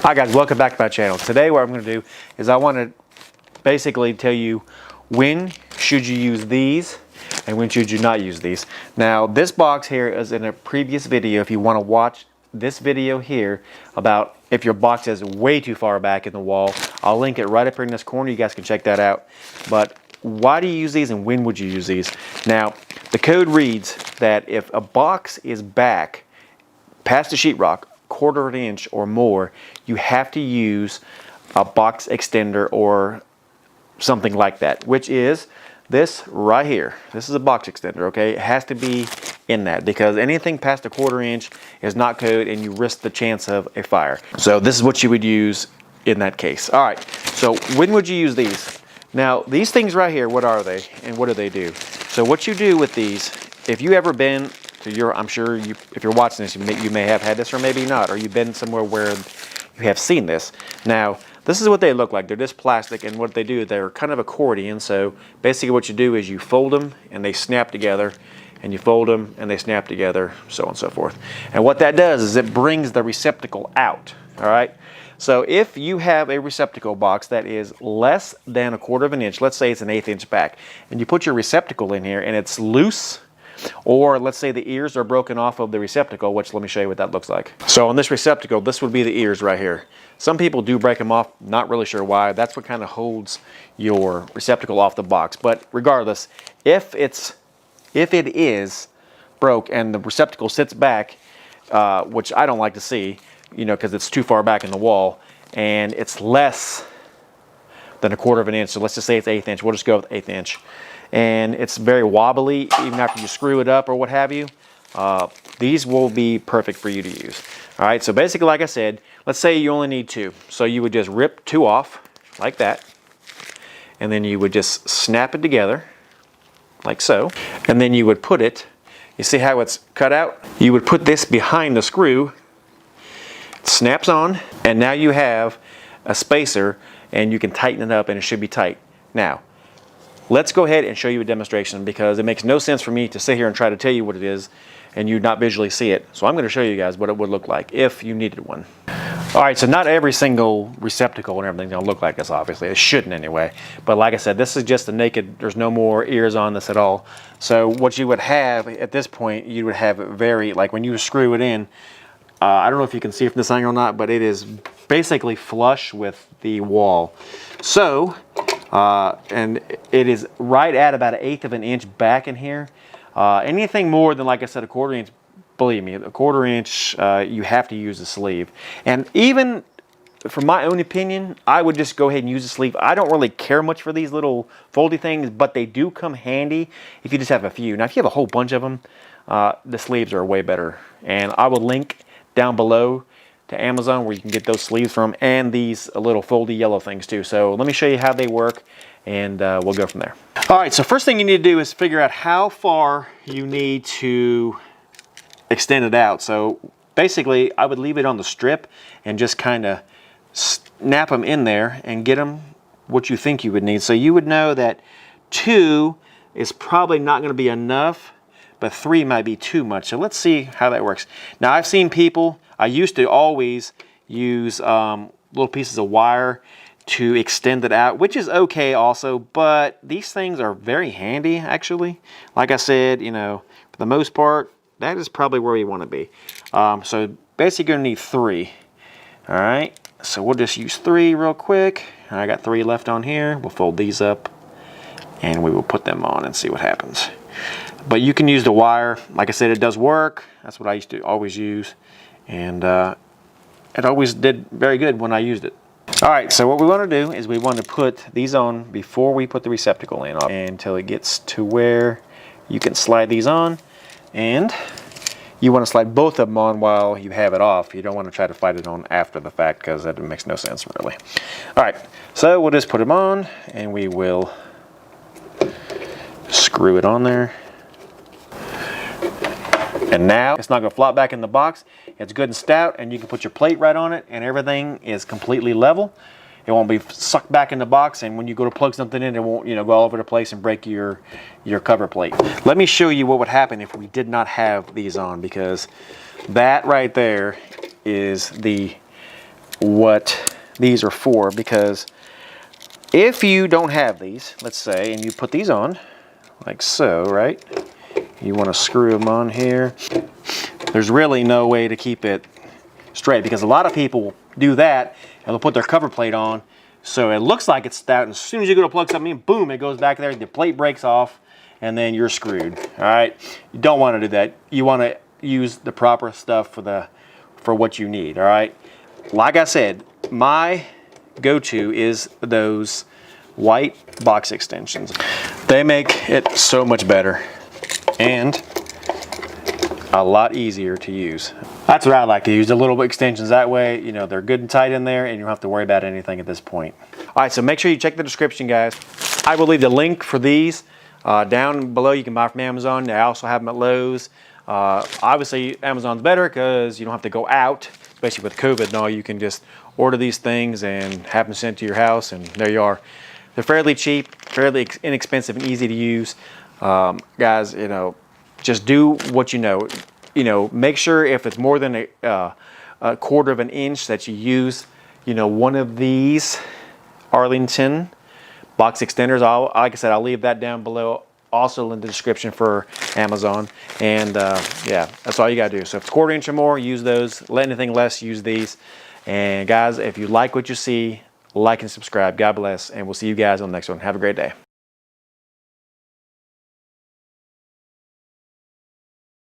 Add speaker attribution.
Speaker 1: Hi guys, welcome back to my channel. Today what I'm going to do is I want to basically tell you when should you use these and when should you not use these. Now this box here is in a previous video. If you want to watch this video here about if your box is way too far back in the wall, I'll link it right up here in this corner. You guys can check that out. But why do you use these and when would you use these? Now the code reads that if a box is back past the sheetrock, quarter of an inch or more, you have to use a box extender or something like that, which is this right here. This is a box extender, okay? It has to be in that because anything past a quarter inch is not code and you risk the chance of a fire. So this is what you would use in that case. All right, so when would you use these? Now these things right here, what are they and what do they do? So what you do with these, if you ever been to I'm sure if you're watching this, you may have had this or maybe not, or you've been somewhere where you have seen this. Now, this is what they look like. They're just plastic, and what they do, they're kind of accordion. So basically what you do is you fold them and they snap together, and you fold them and they snap together, so on and so forth. And what that does is it brings the receptacle out, all right? So if you have a receptacle box that is less than a quarter of an inch, let's say it's an 1/8 inch back, and you put your receptacle in here and it's loose, or let's say the ears are broken off of the receptacle, which let me show you what that looks like. So on this receptacle, this would be the ears right here. Some people do break them off, not really sure why. That's what kind of holds your receptacle off the box. But regardless, if it is broke and the receptacle sits back, which I don't like to see, you know, because it's too far back in the wall, and it's less than a quarter of an inch, so let's just say it's 1/8 inch. We'll just go with 1/8 inch. And it's very wobbly even after you screw it up or what have you, these will be perfect for you to use. All right, so basically, like I said, let's say you only need 2. So you would just rip 2 off like that, and then you would just snap it together like so, and then you would put it, you see how it's cut out? You would put this behind the screw, it snaps on, and now you have a spacer and you can tighten it up and it should be tight. Now, let's go ahead and show you a demonstration because it makes no sense for me to sit here and try to tell you what it is and you not visually see it. So I'm going to show you guys what it would look like if you needed one. All right, so not every single receptacle and everything's going to look like this, obviously. It shouldn't anyway. But like I said, this is just a naked, there's no more ears on this at all. So what you would have at this point, you would have it very, like when you screw it in, I don't know if you can see from this angle or not, but it is basically flush with the wall. So, and it is right at about 1/8 of an inch back in here. Anything more than, like I said, a quarter inch, believe me, a quarter inch, you have to use the sleeve. And even from my own opinion, I would just go ahead and use the sleeve. I don't really care much for these little foldy things, but they do come handy if you just have a few. Now, if you have a whole bunch of them, the sleeves are way better. And I will link down below to Amazon where you can get those sleeves from, and these little foldy yellow things too. So let me show you how they work, and we'll go from there. All right, so first thing you need to do is figure out how far you need to extend it out. So basically, I would leave it on the strip and just kind of snap them in there and get them what you think you would need. So you would know that 2 is probably not going to be enough, but 3 might be too much. So let's see how that works. Now I've seen people, I used to always use little pieces of wire to extend it out, which is okay also, but these things are very handy actually. Like I said, you know, for the most part, that is probably where you want to be. So basically you're gonna need 3. All right, so we'll just use 3 real quick. I got 3 left on here. We'll fold these up and we will put them on and see what happens. But you can use the wire. Like I said, it does work. That's what I used to always use. And it always did very good when I used it. All right, so what we want to do is we want to put these on before we put the receptacle in until it gets to where you can slide these on. And you want to slide both of them on while you have it off. You don't want to try to slide it on after the fact because that makes no sense really. All right, so we'll just put them on and we will screw it on there. And now it's not going to flop back in the box. It's good and stout, and you can put your plate right on it, and everything is completely level. It won't be sucked back in the box, and when you go to plug something in, it won't, you know, go all over the place and break your cover plate. Let me show you what would happen if we did not have these on, because that right there is the what these are for, because if you don't have these, let's say, and you put these on like so, right? You want to screw them on here. There's really no way to keep it straight, because a lot of people do that and they'll put their cover plate on so it looks like it's stout, and as soon as you go to plug something in, boom, it goes back there, the plate breaks off, and then you're screwed. All right, you don't want to do that. You want to use the proper stuff for what you need. All right, like I said, my go-to is those white box extensions. They make it so much better and a lot easier to use. That's what I like to use, the little extensions. That way, you know, they're good and tight in there and you don't have to worry about anything at this point. All right, so make sure you check the description, guys. I will leave the link for these down below. You can buy from Amazon. They also have them at Lowe's. Obviously, Amazon's better because you don't have to go out, especially with COVID and all. You can just order these things and have them sent to your house, and there you are. They're fairly cheap, fairly inexpensive, and easy to use. Guys, you know, just do what you know. You know, make sure if it's more than a quarter of an inch that you use, you know, one of these Arlington box extenders. Like I said, I'll leave that down below, also in the description for Amazon. And yeah, that's all you gotta do. So if it's quarter inch or more, use those. Let anything less, use these. And guys, if you like what you see, like and subscribe. God bless, and we'll see you guys on the next one. Have a great day.